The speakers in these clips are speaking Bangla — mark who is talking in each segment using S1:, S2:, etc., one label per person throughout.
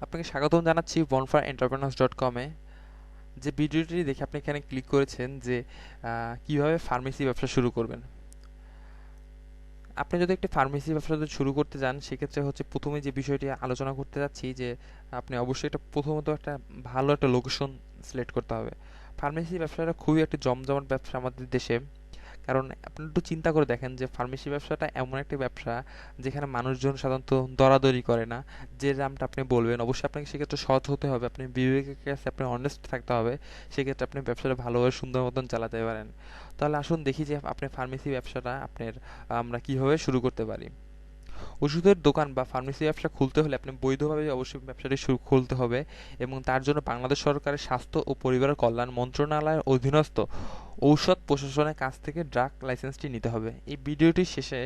S1: আপনাকে স্বাগতম জানাচ্ছি bonfirentrepreneurs.com এ। যে ভিডিওটি দেখে আপনি এখানে ক্লিক করেছেন যে কিভাবে ফার্মেসি ব্যবসা শুরু করবেন। আপনি যদি একটি ফার্মেসি ব্যবসা যদি শুরু করতে যান, সেক্ষেত্রে হচ্ছে প্রথমে যে বিষয়টি আলোচনা করতে যাচ্ছি যে আপনি অবশ্যই প্রথমত একটা ভালো একটা লোকেশন সিলেক্ট করতে হবে। ফার্মেসি ব্যবসাটা খুবই একটি জমজমাট ব্যবসা আমাদের দেশে। কারণ আপনি একটু চিন্তা করে দেখেন যে ফার্মেসি ব্যবসাটা এমন একটি ব্যবসা যেখানে মানুষজন সাধারণত দরাদরি করে না। যে দামটা আপনি বলবেন, অবশ্যই আপনাকে সেক্ষেত্রে সৎ হতে হবে, আপনি বিবেকের কাছে আপনি অনেস্ট থাকতে হবে। সেক্ষেত্রে আপনি ব্যবসাটা ভালোভাবে সুন্দর মতন চালাতে পারেন। তাহলে আসুন দেখি যে আপনি ফার্মেসি ব্যবসাটা আমরা কিভাবে শুরু করতে পারি। ওষুধের দোকান বা ফার্মেসি ব্যবসা খুলতে হলে আপনি বৈধভাবে অবশ্যই ব্যবসাটি খুলতে হবে, এবং তার জন্য বাংলাদেশ সরকারের স্বাস্থ্য ও পরিবার কল্যাণ মন্ত্রণালয়ের অধীনস্থ ঔষধ প্রশাসনের কাছ থেকে ড্রাগ লাইসেন্সটি নিতে হবে। এই ভিডিওটির শেষে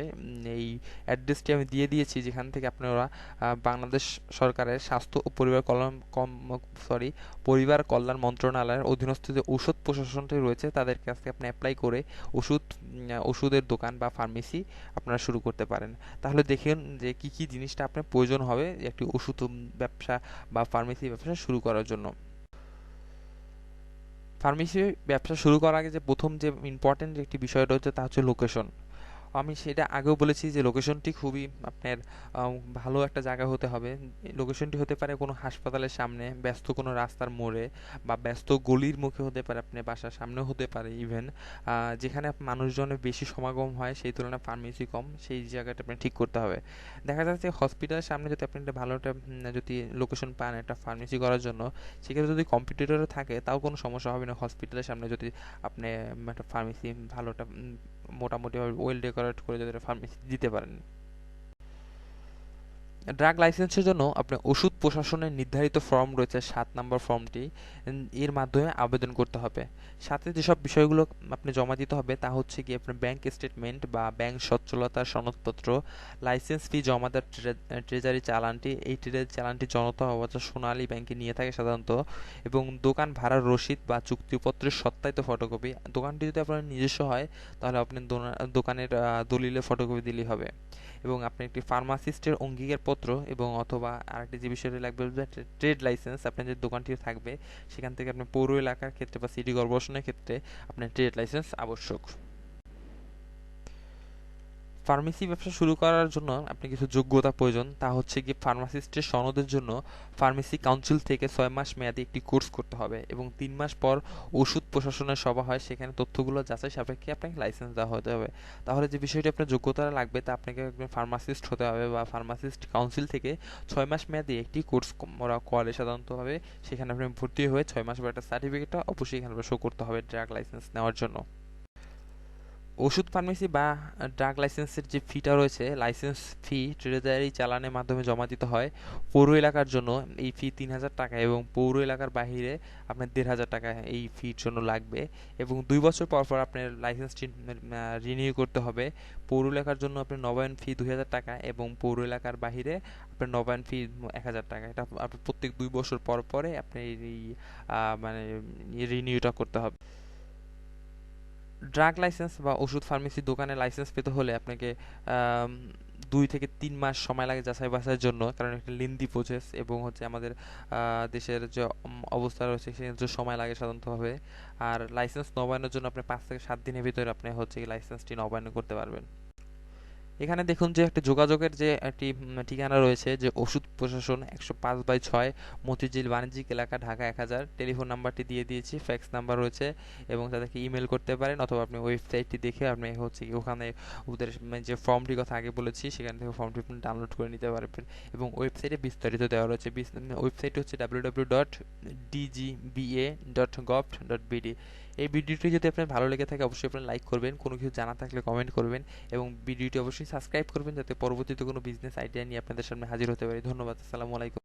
S1: এই অ্যাড্রেসটি আমি দিয়ে দিয়েছি, যেখান থেকে আপনারা বাংলাদেশ সরকারের স্বাস্থ্য ও পরিবার কল্যাণ মন্ত্রণালয়ের অধীনস্থ যে ঔষধ প্রশাসনটি রয়েছে তাদের কাছ থেকে আপনি অ্যাপ্লাই করে ওষুধের দোকান বা ফার্মেসি আপনারা শুরু করতে পারেন। তাহলে দেখেন যে কি কি জিনিসটা আপনার প্রয়োজন হবে একটি ওষুধ ব্যবসা বা ফার্মেসি ব্যবসা শুরু করার জন্য। ফার্মেসি ব্যবসা শুরু করার আগে যে প্রথম যে ইম্পর্টেন্ট একটি বিষয় রয়েছে তা হচ্ছে লোকেশন। আমি সেটা আগেও বলেছি যে লোকেশনটি খুবই আপনার ভালো একটা জায়গা হতে হবে। লোকেশনটি হতে পারে কোনো হাসপাতালের সামনে, ব্যস্ত কোনো রাস্তার মোড়ে, বা ব্যস্ত গলির মুখে হতে পারে, আপনার বাসার সামনেও হতে পারে ইভেন। যেখানে মানুষজনের বেশি সমাগম হয় সেই তুলনায় ফার্মেসি কম, সেই জায়গাটা আপনি ঠিক করতে হবে। দেখা যাচ্ছে হসপিটালের সামনে যদি আপনি একটা ভালো একটা যদি লোকেশন পান একটা ফার্মেসি করার জন্য, সেক্ষেত্রে যদি কম্পিটিটরও থাকে তাও কোনো সমস্যা হবে না। হসপিটালের সামনে যদি আপনি একটা ফার্মেসি ভালো একটা মোটামুটিভাবে ওয়েল ডেকোরেট করে যদি একটা ফার্মেসি দিতে পারেন। ড্রাগ লাইসেন্সের জন্য আপনার ওষুধ প্রশাসনের নির্ধারিত ফর্ম রয়েছে ৭ নম্বর ফর্মটি, এর মাধ্যমে আবেদন করতে হবে। সাথে যেসব বিষয়গুলো আপনি জমা দিতে হবে তা হচ্ছে কি আপনার ব্যাংক স্টেটমেন্ট বা ব্যাংক সচ্ছলতার সনদপত্র, লাইসেন্স ফি জমা দেওয়ার ট্রেজারি চালানটি। এই ট্রেজারি চালানটি জনতা অবস্থা সোনালী ব্যাংকে নিয়ে থাকে সাধারণত, এবং দোকান ভাড়ার রসিদ বা চুক্তিপত্রের সত্যায়িত ফটোকপি। দোকানটি যদি আপনার নিজস্ব হয় তাহলে আপনি দোকানের দলিলের ফটোকপি দিলেই হবে। এবং আপনি একটি ফার্মাসিস্টের অঙ্গীকারপত্র এবং অথবা আরেকটি যে বিষয়টি লাগবে ট্রেড লাইসেন্স। আপনার যে দোকানটি থাকবে সেখান থেকে আপনার পৌর এলাকার ক্ষেত্রে বা সিটি কর্পোরেশনের ক্ষেত্রে আপনার ট্রেড লাইসেন্স আবশ্যক। ফার্মেসি ব্যবসা শুরু করার জন্য আপনি কিছু যোগ্যতা প্রয়োজন, তা হচ্ছে কি ফার্মাসিস্টের সনদের জন্য ফার্মেসি কাউন্সিল থেকে ৬ মাস মেয়াদী একটি কোর্স করতে হবে, এবং ৩ মাস পর ওষুধ প্রশাসনের সভা হয়, সেখানে তথ্যগুলো যাচাই সাপেক্ষে আপনাকে লাইসেন্স দেওয়া হতে হবে। তাহলে যে বিষয়টি আপনার যোগ্যতা লাগবে তা আপনাকে একজন ফার্মাসিস্ট হতে হবে, বা ফার্মাসিস্ট কাউন্সিল থেকে ৬ মাস মেয়াদী একটি কোর্স ওরা করে সাধারণতভাবে। সেখানে আপনি ভর্তি হয়ে ৬ মাস পর একটা সার্টিফিকেটটা অবশ্যই এখানে শো করতে হবে ড্রাগ লাইসেন্স নেওয়ার জন্য। ওষুধ ফার্মেসি বা ড্রাগ লাইসেন্সের যে ফিটা রয়েছে, লাইসেন্স ফি ট্রেজারি চালানের মাধ্যমে জমা দিতে হয়। পৌর এলাকার জন্য এই ফি ৩,০০০ টাকা, এবং পৌর এলাকার বাহিরে আপনার ১,৫০০ টাকা এই ফির জন্য লাগবে। এবং ২ বছর পর পর আপনার লাইসেন্সটি রিনিউ করতে হবে। পৌর এলাকার জন্য আপনার নবায়ন ফি ২,০০০ টাকা, এবং পৌর এলাকার বাহিরে আপনার নবায়ন ফি ১,০০০ টাকা। এটা আপনার প্রত্যেক ২ বছর পর পরে আপনি এই মানে রিনিউটা করতে হবে। ড্রাগ লাইসেন্স বা ওষুধ ফার্মেসির দোকানে লাইসেন্স পেতে হলে আপনাকে ২ থেকে ৩ মাস সময় লাগে যাচাই বাছাইয়ের জন্য, কারণ একটা লেন্দি প্রসেস, এবং হচ্ছে আমাদের দেশের যে অবস্থা রয়েছে সেক্ষেত্রে সময় লাগে সাধারণতভাবে। আর লাইসেন্স নবায়নের জন্য আপনি ৫ থেকে ৭ দিনের ভিতরে আপনি হচ্ছে এই লাইসেন্সটি নবায়ন করতে পারবেন। এখানে দেখুন যে একটা যোগাযোগের যে একটি ঠিকানা রয়েছে, যে ওষুধ প্রশাসন ১০৫/৬ মতিঝিল বাণিজ্যিক এলাকা, ঢাকা ১০০০। টেলিফোন নাম্বারটি দিয়ে দিয়েছি, ফ্যাক্স নাম্বার রয়েছে, এবং তাদেরকে ইমেল করতে পারেন, অথবা আপনি ওয়েবসাইটটি দেখে আপনি হচ্ছে কি ওখানে ওদের যে ফর্মটির কথা আগে বলেছি সেখান থেকে ফর্মটি আপনি ডাউনলোড করে নিতে পারবেন। এবং ওয়েবসাইটে বিস্তারিত দেওয়া রয়েছে। ওয়েবসাইট হচ্ছে www.dgba.gov.bd। এই ভিডিওটি যদি আপনার ভালো লেগে থাকে অবশ্যই আপনি লাইক করবেন, কোনো কিছু জানা থাকলে কমেন্ট করবেন, এবং ভিডিওটি অবশ্যই সাবস্ক্রাইব করবেন যাতে পরবর্তীতে কোনো বিজনেস আইডিয়া নিয়ে আপনাদের সামনে হাজির হতে পারি। ধন্যবাদ। আসসালামু আলাইকুম।